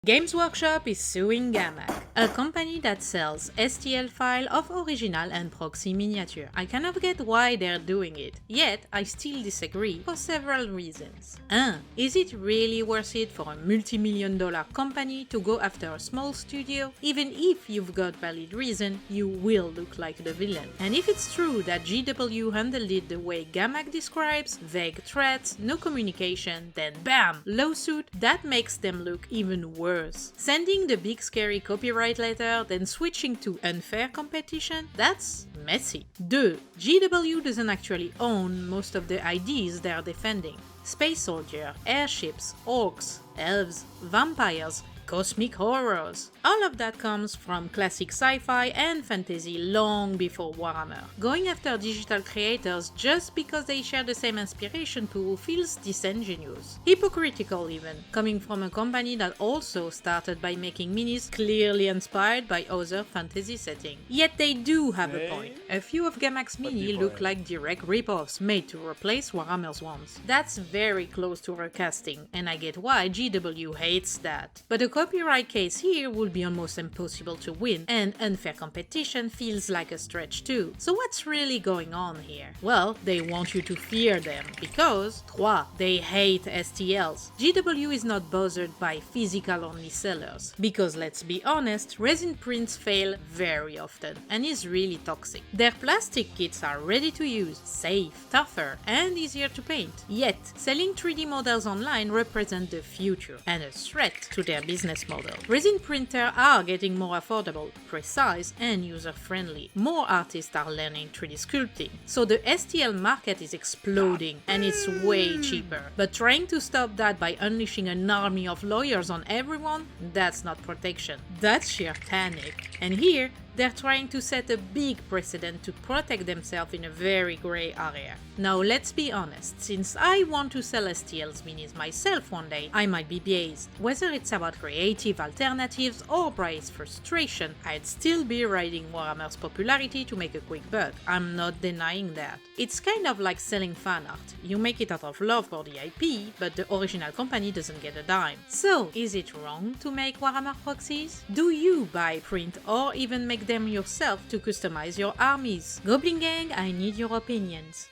Games Workshop is suing Ghamak, a company that sells STL file of original and proxy miniature. I cannot get why they're doing it, yet I still disagree for several reasons. 1. Is it really worth it for a multi-million-dollar company to go after a small studio? Even if you've got valid reason, you will look like the villain. And if it's true that GW handled it the way Ghamak describes, vague threats, no communication, then BAM! Lawsuit, that makes them look even worse. Sending the big scary copyright letter, then switching to unfair competition, that's messy. 2. GW doesn't actually own most of the ideas they're defending. Space soldier, airships, orcs, elves, vampires, cosmic horrors. All of that comes from classic sci-fi and fantasy long before Warhammer. Going after digital creators just because they share the same inspiration pool feels disingenuous. Hypocritical even, coming from a company that also started by making minis clearly inspired by other fantasy settings. Yet they do have a point. A few of Ghamak's mini look like direct rip-offs made to replace Warhammer's ones. That's very close to recasting, and I get why GW hates that. But a copyright case here would be almost impossible to win, and unfair competition feels like a stretch too. So what's really going on here? Well, they want you to fear them, because 3. They hate STLs. GW is not bothered by physical-only sellers, because let's be honest, resin prints fail very often, and is really toxic. Their plastic kits are ready to use, safe, tougher, and easier to paint. Yet, selling 3D models online represent the future, and a threat to their business model. Resin printers are getting more affordable, precise, and user-friendly. More artists are learning 3D sculpting, so the STL market is exploding, and it's way cheaper. But trying to stop that by unleashing an army of lawyers on everyone, that's not protection, that's sheer panic. And here, they're trying to set a big precedent to protect themselves in a very grey area. Now let's be honest, since I want to sell STLs minis myself one day, I might be biased. Whether it's about creative alternatives or price frustration, I'd still be riding Warhammer's popularity to make a quick buck. I'm not denying that. It's kind of like selling fan art. You make it out of love for the IP, but the original company doesn't get a dime. So, is it wrong to make Warhammer proxies? Do you buy, print, or even make them yourself to customize your armies? Goblin Gang, I need your opinions.